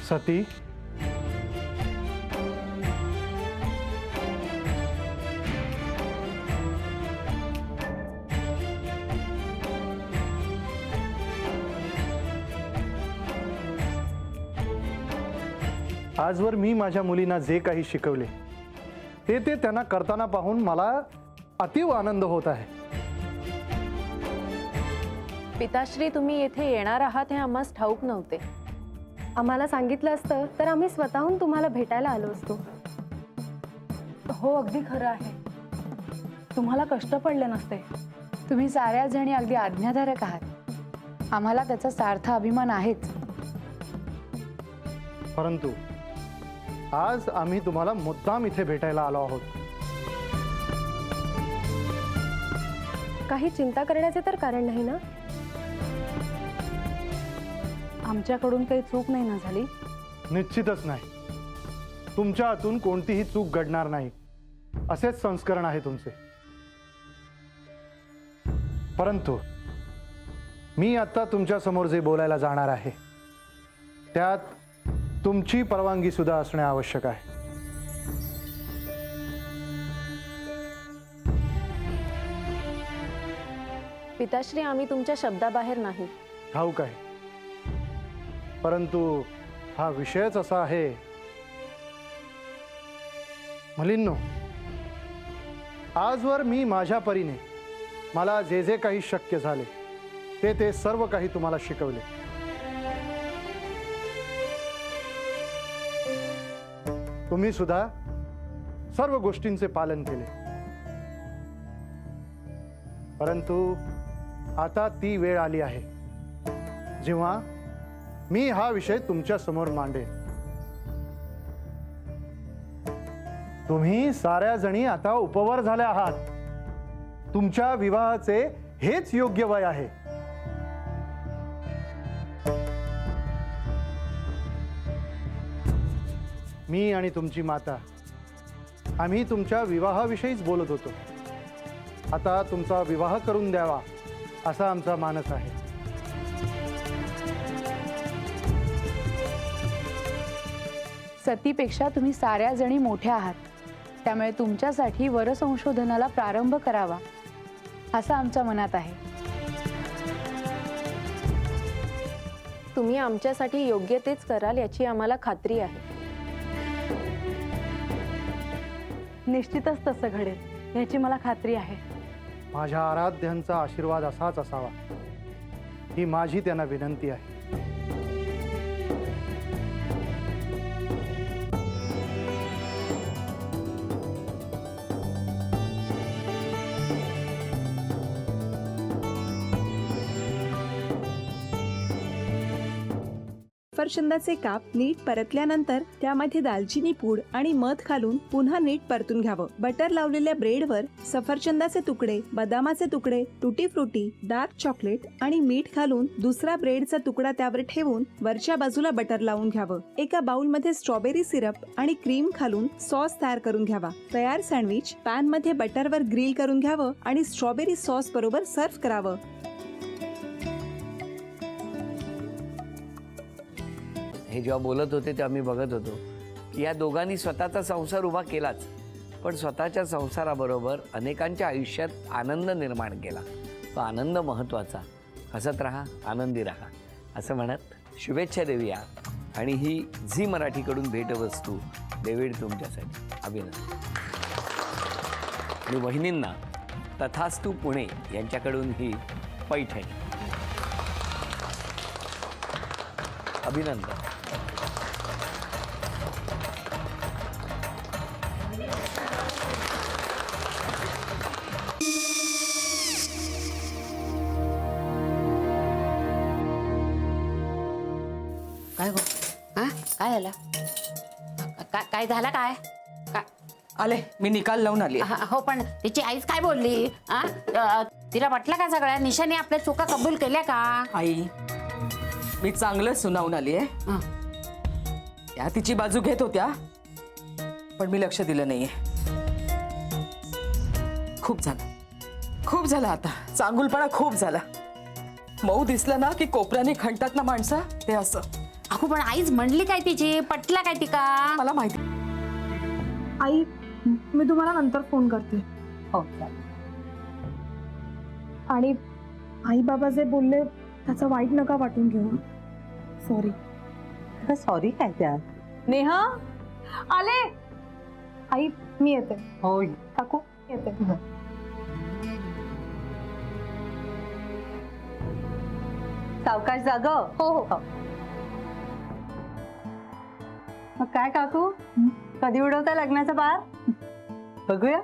सती, आजवर मी माझ्या मुलींना जे काही शिकवले ते त्यांना करताना पाहून मला अतीव आनंद होत आहे. पिताश्री, तुम्ही येथे येणार आहात हे आम्हास ठाऊक नव्हते. आम्हाला सांगितलं असतं तर आम्ही स्वतःहून तुम्हाला भेटायला आलो असतो. हो, अगदी खरं आहे. तुम्हाला कष्ट पडले नसते. तुम्ही साऱ्या जणी अगदी आज्ञाधारक आहात. आम्हाला त्याचा सार्थ अभिमान आहेच. परंतु आज आम्ही तुम्हाला मुद्दाम इथे भेटायला आलो आहोत. काही चिंता करण्याचे तर कारण नाही ना? आमच्याकडून काही चूक नाही ना झाली? निश्चितच नाही. तुमच्या हातून कोणतीही चूक घडणार नाही असेच संस्करण आहे तुमचे. परंतु मी आता तुमच्या समोर जे बोलायला जाणार आहे त्यात तुमची परवानगी सुद्धा असणे आवश्यक आहे. पिताश्री, आम्ही तुमच्या शब्दाबाहेर नाही. ठाऊक आहे, परंतु हा विषयच असा आहे. मुलींनो, आजवर मी माझ्या परीने मला जे जे काही शक्य झाले ते सर्व काही तुम्हाला शिकवले. तुम्ही सुद्धा सर्व गोष्टींचे पालन केले. परंतु आता ती वेळ आली आहे जेव्हा मी हा विषय तुमच्या समोर मांडेन. तुम्ही साऱ्या जणी आता उपवर झाल्या आहात. तुमच्या विवाहाचे हेच योग्य वय आहे. मी आणि तुमची माता आम्ही तुमच्या विवाहाविषयीच बोलत होतो. आता तुमचा विवाह करून द्यावा असा आमचा मानस आहे. सतीपेक्षा तुम्ही साऱ्या जणी मोठ्या आहात. त्यामुळे तुमच्यासाठी वरसंशोधनाला प्रारंभ करावा असं आमच्या मनात आहे. तुम्ही आमच्यासाठी योग्य तेच कराल याची आम्हाला खात्री आहे. निश्चितच तसं घडेल याची मला खात्री आहे. माझ्या आराध्यांचा आशीर्वाद असाच असावा ही माझी त्यांना विनंती आहे. सफरचंदाचे काप नीट परतल्यानंतर त्यामध्ये दालचिनी पूड आणि मध घालून पुन्हा नीट परतून घ्यावं. बटर लावलेल्या ब्रेडवर सफरचंदाचे तुकडे, बदामाचे तुकडे, टुटी फ्रुटी, डार्क चॉकलेट आणि मीठ घालून दुसरा ब्रेडचा तुकडा त्यावर ठेवून वरच्या बाजूला बटर लावून घ्यावं. एका बाउलमध्ये स्ट्रॉबेरी सिरप आणि क्रीम घालून सॉस तयार करून घ्यावा. तयार सँडविच पॅन मध्ये बटरवर ग्रिल करून घ्यावं आणि स्ट्रॉबेरी सॉस बरोबर सर्व्ह करावं. हे जेव्हा बोलत होते तेव्हा मी बघत होतो की या दोघांनी स्वतःचा संसार उभा केलाच, पण स्वतःच्या संसाराबरोबर अनेकांच्या आयुष्यात आनंद निर्माण केला. तो आनंद महत्त्वाचा. हसत राहा, आनंदी राहा असं म्हणत शुभेच्छा देऊया. आणि ही झी मराठीकडून भेटवस्तू डेव्हिड तुमच्यासाठी. अभिनंदन. आणि वहिनींना तथास्तू पुणे यांच्याकडून ही पैठणी. अभिनंदन. काय गो? हा, काय झालं? काय झालं? काय आले, मी निकाल लावून आली. हो, पण तिची आईच काय बोलली? तिला म्हटलं का सगळ्या निशाने आपल्या चुका कबूल केल्या का? आई, मी चांगलं सुनावून आली आहे. त्या तिची बाजू घेत होत्या, पण मी लक्ष दिलं नाहीये. खूप झालं आता. चांगुलपणा खूप झाला. मऊ दिसलं ना की कोपऱ्याने खणतात ना माणसं, ते असं. अगो पण आईच म्हणली काय तिची, पटला काय तिका? मला माहिती. आई मी तुम्हाला नंतर फोन करते. हो आणि आई बाबा जे बोलले त्याचं वाईट नका वाटून घेऊ. सॉरी. सॉरी काय त्या? नेहा आले. आई मी येते. होय. काकू येते. सावकाश जाग. हो हो. मग काय काकू, कधी उडवता लग्नाचा बार? बघूया.